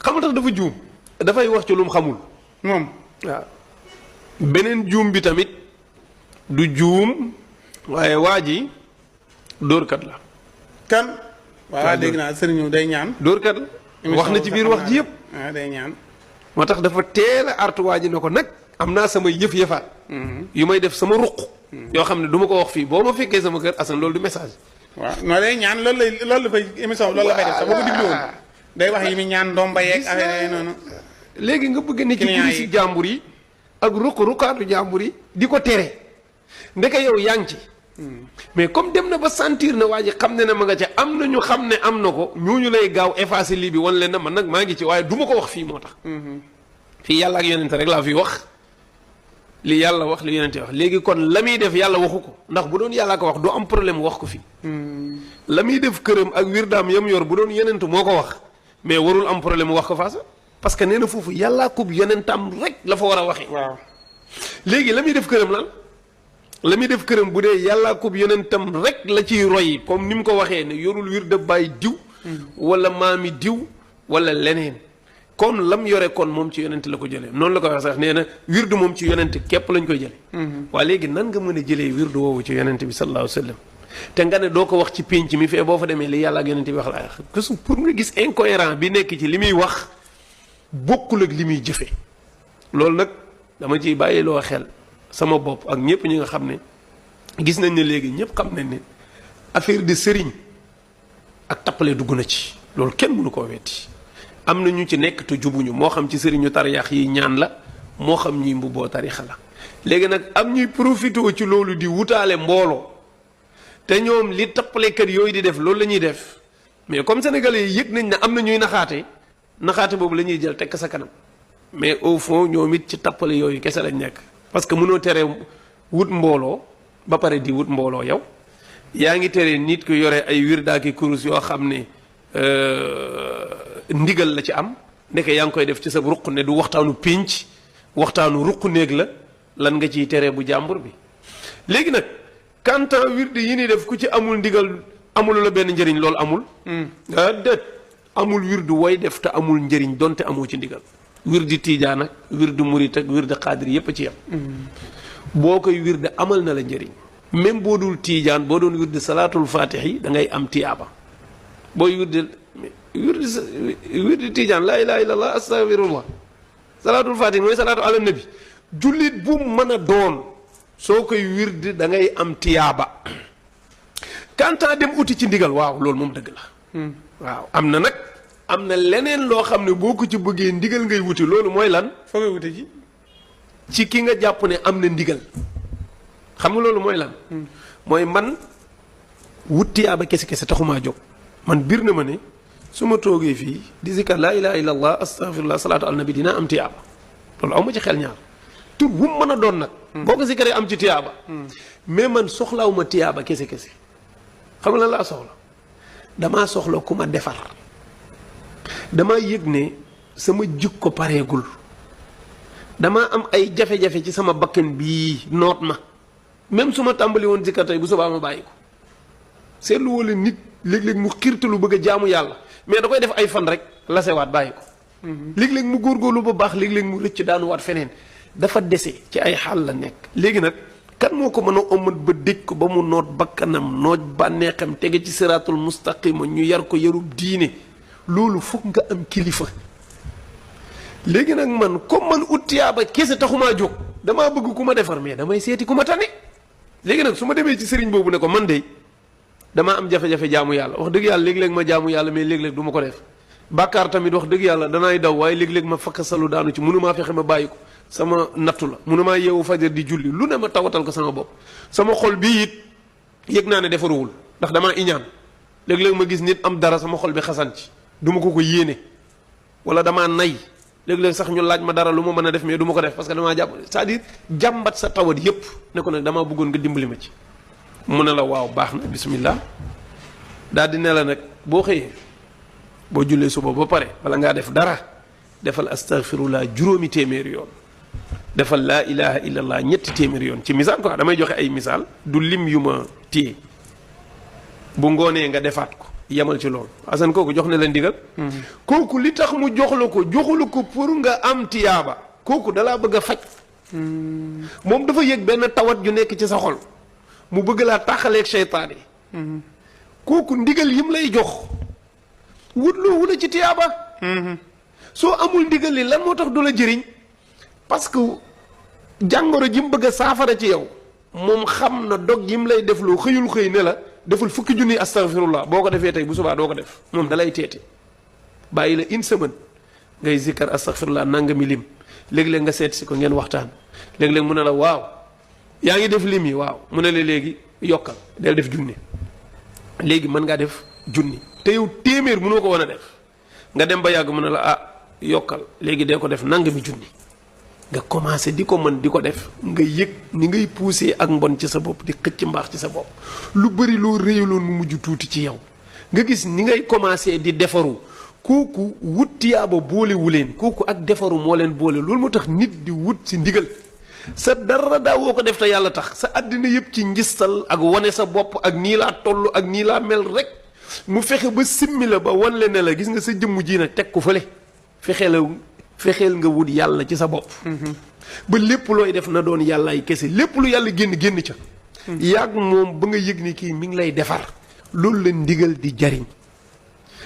xam nga tax dafa juum dafay wax ci lu mu xamul moom waaw beneen juum bi tamit du juum waaye waa ji dóorkat la kan waaw dégg naa sëriñu day ñaan dóorkat la wax na ci biir wax ji yëpp day ñaan moo tax dafa teel a artu waa ji ne ko nag am naa sama yëf-yëfaat yu may def sama ruq yoo xam ne du ma ko wax fii boo ma fekkee sama kër Assane loolu du message waaw non day ñaan loolu la fay émission loolu la fay def sax boo ko diglu woon day wax yi mi ñaan ndomba yeeg affaire yooyu noonu léegi nga bëgg ne ci biir si jàmbur yi ak ruqaatu jàmbur yi di ko tere ndeke yow yaa ngi ci mais comme dem na ba sentir na waa ji xam ne ma nga ca am na ñu xam ne am na ko ñooñu lay gaaw effacer lii bi wan leen na man nag maa ngi ci waaye du ma ko wax fii moo tax fii yàlla ak yonente rek laa fi wax li yàlla wax li yonente wax léegi kon la muy def yàlla waxu ko ndax bu doon yàlla ko wax du am problème wax ko fii la muy def këram ak wirdaam yam yor bu doon yonent moo ko wax mais warul am problème wax ko faasa parce que nee na foofu yàllaa kub yonentam rek la fa war a waxee waaw léegi la muy def këram lan la muy def këram bu dee yàllaa kub yonentam rek la ciy roy comme ni mu ko waxee ne yorul wirda bàyyi diw wala maami diw wala leneen kon lam yore kon moom ci yonent la ko jëlee noonu la ko wax sax nee na wirdu moom ci yonent képp lañ koy jëlee waa léegi nan nga mën a jëlee wirdu woowu ci yonent bi sallallahu alayhi wa sallam te nga ne doo ko wax ci pénc mi fee boo fa demee li yàlla ak yonent bi wax laa wax pour nga gis incohérent bi nekk ci li muy wax bokkul ak li muy jëfe loolu nag dama ciy bàyyi loo xel sama bopp ak ñëpp ñi nga xam ne gis nañ ne léegi ñëpp xam nañ ne affaire de sëriñ ak tappale dugg na ci loolu kenn mënu koo wetti am na ñu ci nekk te jubuñu moo xam ci sëriñu tariyax yi ñaan la moo xam ñuy mbubboo tarixa la léegi nag am ñuy profité ci loolu di wutaale mbooloo te ñoom li tappalekat yooyu di def loolu la ñuy def mais comme sénégalais yi yëg nañ ne am na ñuy naxaate boobu la ñuy jël tekk sa kanam mais au fond ñoom it ci tappale yooyu kese lañ nekk parce que mënoo tere wut mbooloo ba pare di wut mbooloo yow yaa ngi tere nit ku yore ay wirdaaki kurus yoo xam ne ndigal la ci am ndeke yaa ngi koy def ci sa ruq ne du waxtaanu pénc waxtaanu ruq néeg la lan nga ciy tere bu jàmbur bi léegi nag kantaa wirde yi ni def ku ci amul ndigal amul la benn njëriñ loolu amul déet amul wirdu woy def te amul njëriñ donte amoo ci ndigal wirdi tiijaan ak wirdu murit ak wirdu xaadir yépp a ci yam boo koy wirde amal na la njëriñ même boo dul tiijaan boo doon wirde salaatul faatixi da ngay am tiyaaba booy wirdi tiijaan laa ilaaha illallah astaghfirullah salaatul faatixi mooy salaatu ala nabi jullit bu mën a doon soo koy wirde da ngay am tiyaaba kantaa dem uti ci ndigal waaw loolu moom dëgg la waaw am na nag am na leneen loo xam ne boo ko ci bëggee ndigal ngay wuti loolu mooy lan foo ngay wuti ji ci ki nga jàpp ne am na ndigal xam nga loolu mooy lan mooy man wut tiyaaba kese taxumaa jóg man bir na ma ne su ma toogee fii di zikar laa ilaha illa allah astaghfirullah salaatu ala nabi dinaa am tiyaaba loolu aw ma ci xel ñaar tur bu mu mën a doon nag boo ko zikaree am ci tiyaaba mais man soxlaaw ma tiyaaba kese xam nga lan laa soxla damaa soxla ku ma defar damaa yëg ne sama jikko pareegul damaa am ay jafe-jafe ci sama bakkan bii noot ma même su ma tàmbali woon zikar tey bu subaa ma bàyyi ko seetlu wala nit léeg-léeg mu xiirtalu bëgg a jaamu yàlla mais da koy def ay fan rek lasewaat bàyyi ko léeg-léeg mu góorgóorlu ba baax léeg-léeg mu rëcc daanuwaat feneen dafa dese ci ay xaal la nekk léegi nag kan moo ko mën a omat ba dëj ko ba mu noot bakkanam noot bànneexam tege ci siraatul mustaqima ñu yar ko yarub diine loolu foog nga am kilifa léegi nag man comme man ut tiyaaba kese taxumaa jóg damaa bëgg ku ma defar mais damay seeti ku ma tane léegi nag su ma demee ci sëriñ boobu ne ko man de damaa am jafe-jafe jaamu yàlla wax dëgg yàlla léeg-léeg ma jaamu yàlla mais léeg-léeg du ma ko def bàkkaar tamit wax dëgg yàlla danaay daw waaye léeg-léeg ma fakkasalu daanu ci mënumaa fexe ma bàyyi ko sama nattu la mënumaa yeewu fajar di julli lu ne ma tawatal ko sama bopp sama xol bii it yëg naa ne defaruwul ndax damaa iñaan léeg-léeg ma gis nit am dara sama xol bi xasan ci du ma ko yéene wala damaa nay léeg-léeg sax ñu laaj ma dara lu ma mën a def mais du ma ko def parce que damaa jàpp c'est-à-dire jàmbat sa tawat yépp ne ko nag damaa bëggoon nga dimbali ma ci mu ne la waaw baax na bismillah daal di ne la nag boo xëyee boo jullee suba ba pare wala ngaa def dara defal astaghfirullah juróomi téeméeri yoon defal laa ilaha illallah ñetti téeméeri yoon ci misaal quoi damay joxe ay misaal du lim yu ma téye bu ngoonee nga defaat ko yemal ci loolu Assane kooku jox na la ndigal kooku li tax mu jox la ko joxula ko pour nga am tiyaaba kooku dalaa bëgg a faj moom dafa yëg benn tawat ju nekk ci sa xol mu bëgg laa tàqaleeg seytaan yi kooku ndigal yim lay jox wutloo wula ci tiyaaba soo amul ndigal li lan moo tax du la jëriñ parce que jàngoro ji mu bëgg a saafara ci yow moom xam na dog yi mu lay def loo xëyul xëy ne la deful fukki junni astaghfirullah boo ko defee tey bu subaa doo ko def moom dalay teeti bàyyi la une semaine ngay zikkar astaghfirullah nangami lim léeg-léeg nga seet si ko ngeen waxtaan léeg-léeg mu ne la waaw yaa ngi def lim yi waaw mu ne la léegi yokkal del def junni léegi mën ngaa def junni te yow téeméer mënoo ko wan a def nga dem ba yàgg mu ne la ah yokkal léegi dee ko def nangami junni nga commencé di ko mën di ko def nga yëg ni ngay poussé ak mbon ci sa bopp di xëcc mbaax ci sa bopp lu bëri loo réyaloon mu mujj tuuti ci yow nga gis ni ngay commencé di defaru kooku wut tiyaaba boolewu leen kooku ak defaru moo leen boole loolu moo tax nit di wut si ndigal sa dara daa woo ko def te yàlla tax sa àddina yëpp ci ngistal ak wane sa bopp ak nii laa toll ak nii laa mel rek mu fexe ba simmi la ba wan le ne la gis nga sa jëmm ji na teg ko fële fexeel nga wut yàlla ci sa bopp ba lépp looy def na doon yàllaay kese lépp lu yàlla génn ca yàgg moom ba nga yëg ni kii mi ngi lay defar loolu la ndigal di jariñ